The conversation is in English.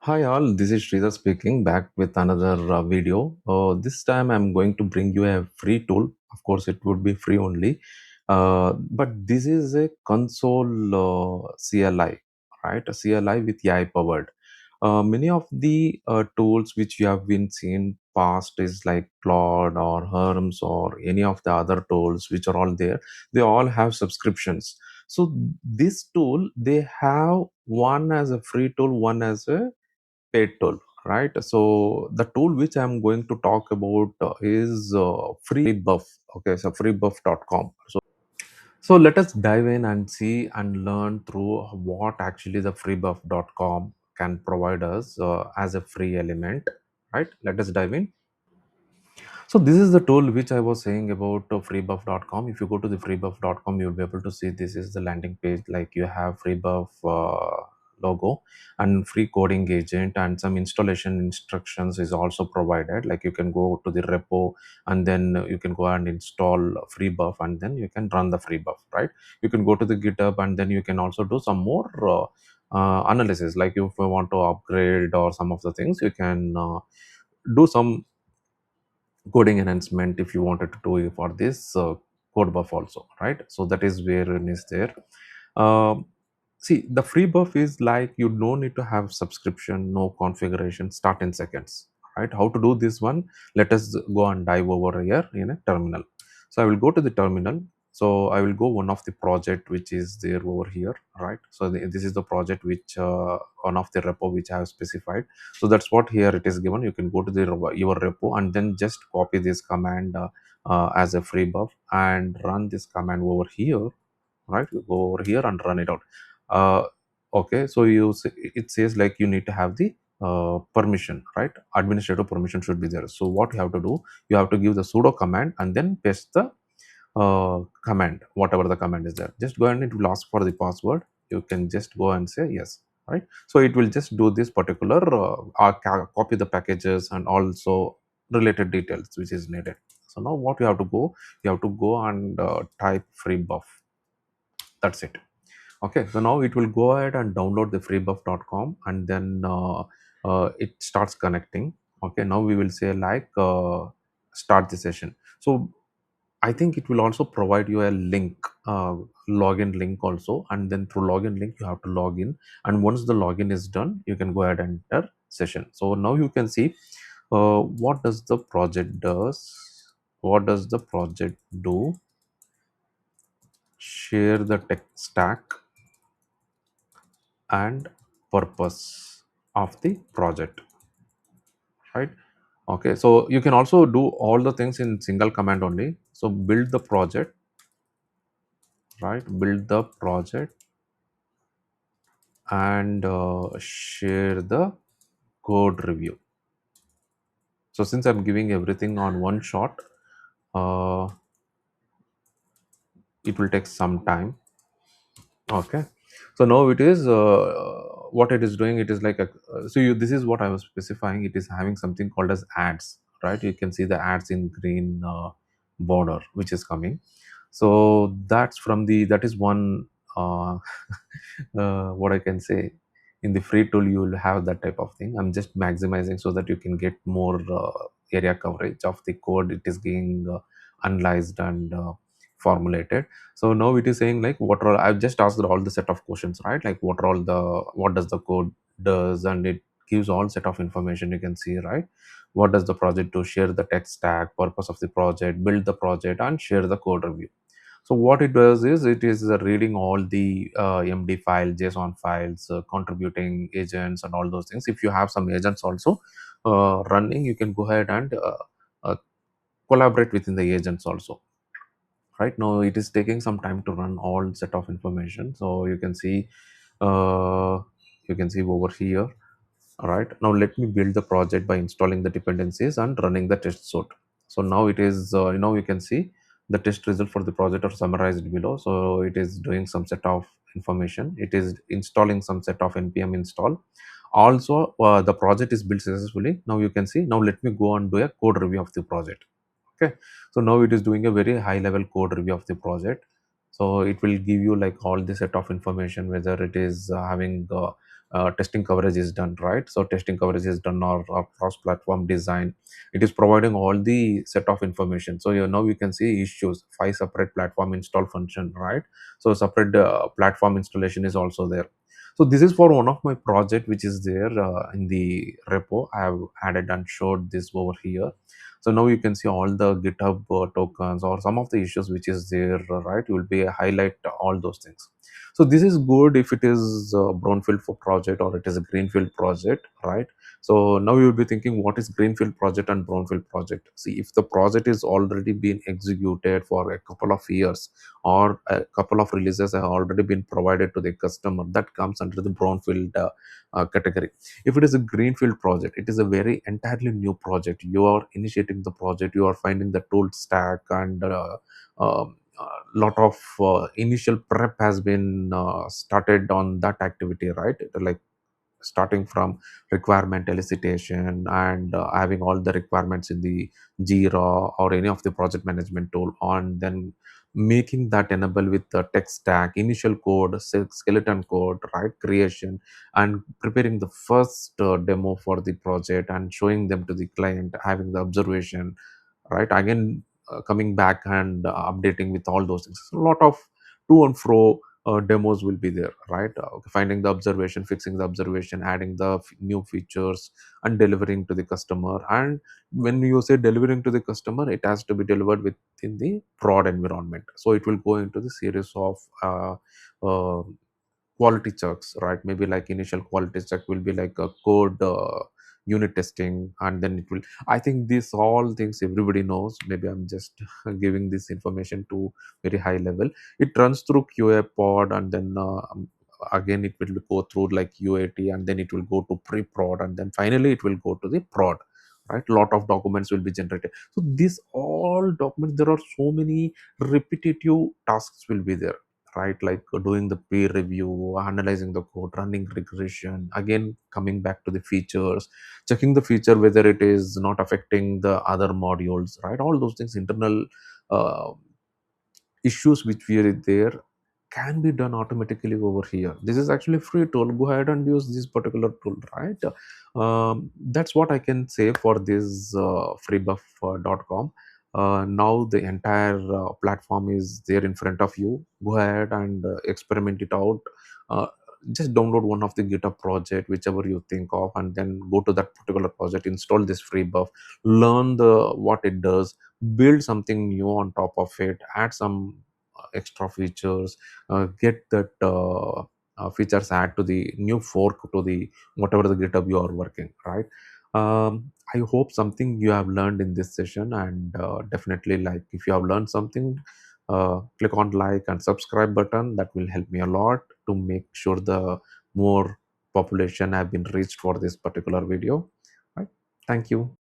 Hi all, this is Sridhar speaking back with another video. This time I'm going to bring you a free tool. Of course, it would be free only. But this is a console CLI, right? A CLI with AI powered. Many of the tools which you have been seen past is like Claude or Herms or any of the other tools which are all there. They all have subscriptions. So this tool, they have one as a free tool, one as a paid tool, right? So the tool which I'm going to talk about is Freebuff. Okay, so freebuff.com. So let us dive in and see and learn through what actually the freebuff.com can provide us as a free element, right? Let us dive in. So this is the tool which I was saying about freebuff.com. If you go to the freebuff.com, you'll be able to see this is the landing page. Like you have freebuff logo and free coding agent and some installation instructions is also provided. Like you can go to the repo and then you can go and install freebuff and then you can run the freebuff, right? You can go to the GitHub and then you can also do some more analysis. Like if you want to upgrade or some of the things, you can do some coding enhancement if you wanted to do it for this Codebuff also, right? So that is where it is there. See, the free buff is like you don't need to have subscription, no configuration, start in seconds, right? How to do this one? Let us go and dive over here in a terminal. So I will go to the terminal. So I will go one of the project which is there over here, right? So this is the project which one of the repo which I have specified. So that's what here it is given. You can go to the your repo and then just copy this command as a free buff and run this command over here, right? You go over here and run it out. uh, okay, so it says like you need to have the permission, right? Administrative permission should be there. So what you have to do, you have to give the sudo command and then paste the command, whatever the command is there. Just go and it will ask for the password. You can just go and say yes, right? So it will just do this particular copy the packages and also related details which is needed. So now what you have to go, you have to go and type free buff. That's it. Okay, so now it will go ahead and download the freebuff.com and then it starts connecting. Okay, now we will say like start the session. So I think it will also provide you a link, login link also, and then through login link you have to log in. And once the login is done, you can go ahead and enter session. So now you can see what does the project does. What does the project do? Share the tech stack and purpose of the project, right? Okay, so you can also do all the things in single command only. So build the project, right? Build the project and share the code review. So since I'm giving everything on one shot, uh, it will take some time. Okay, so now it is what it is doing. It is like a this is what I was specifying. It is having something called as ads, right? You can see the ads in green border which is coming. So that's from the that is one what I can say. In the free tool you will have that type of thing. I'm just maximizing so that you can get more area coverage of the code. It is being analyzed and formulated. So now it is saying like what are, I've just asked all the set of questions, right? Like what are all the, what does the code does, and it gives all set of information. You can see, right? What does the project do? Share the tech stack, purpose of the project, build the project, and share the code review. So what it does is it is reading all the MD file, JSON files, contributing agents, and all those things. If you have some agents also running, you can go ahead and uh, collaborate within the agents also. Right now, it is taking some time to run all set of information. So uh, you can see over here. All right. Now let me build the project by installing the dependencies and running the test suite. So now it is, you can see the test result for the project are summarized below. So it is doing some set of information. It is installing some set of npm install. Also, the project is built successfully. Now you can see. Now let me go and do a code review of the project. Okay. So now it is doing a very high level code review of the project. So it will give you like all the set of information, whether it is having testing coverage is done, right? So testing coverage is done, or cross platform design. It is providing all the set of information. So now you can see issues, 5 separate platform install function, right? So separate platform installation is also there. So this is for one of my project which is there in the repo. I have added and showed this over here. So now you can see all the GitHub tokens or some of the issues which is there, right? You will be highlight all those things. So this is good if it is a brownfield for project or it is a greenfield project, right? So now you will be thinking, what is greenfield project and brownfield project? See, if the project is already been executed for a couple of years, or a couple of releases have already been provided to the customer, that comes under the brownfield category. If it is a greenfield project, it is a very entirely new project. You are initiating the project, you are finding the tool stack, and lot of initial prep has been started on that activity, right? Like starting from requirement elicitation and having all the requirements in the Jira or any of the project management tool on, then making that enable with the tech stack, initial code, skeleton code, right, creation, and preparing the first demo for the project and showing them to the client, having the observation, right, again coming back and updating with all those things. A lot of to and fro demos will be there, right? Finding the observation, fixing the observation, adding the new features, and delivering to the customer. And when you say delivering to the customer, it has to be delivered within the prod environment. So it will go into the series of uh, quality checks, right? Maybe like initial quality check will be like a code unit testing, and then it will, I think these all things everybody knows. Maybe I'm just giving this information to very high level. It runs through QA pod, and then again it will go through like UAT, and then it will go to pre-prod, and then finally it will go to the prod, right? Lot of documents will be generated. So these all documents, there are so many repetitive tasks will be there, right? Like doing the peer review, analyzing the code, running regression, again coming back to the features, checking the feature whether it is not affecting the other modules, right? All those things, internal uh, issues which were there, can be done automatically over here. This is actually free tool. Go ahead and use this particular tool, right? That's what I can say for this freebuff.com. Now the entire platform is there in front of you. Go ahead and experiment it out. uh, just download one of the GitHub project, whichever you think of, and then go to that particular project, install this free buff, learn the what it does, build something new on top of it, add some extra features, get that features add to the new fork to the whatever the GitHub you are working, right? I hope something you have learned in this session, and definitely, like, if you have learned something, click on like and subscribe button. That will help me a lot to make sure the more population have been reached for this particular video, right? Thank you.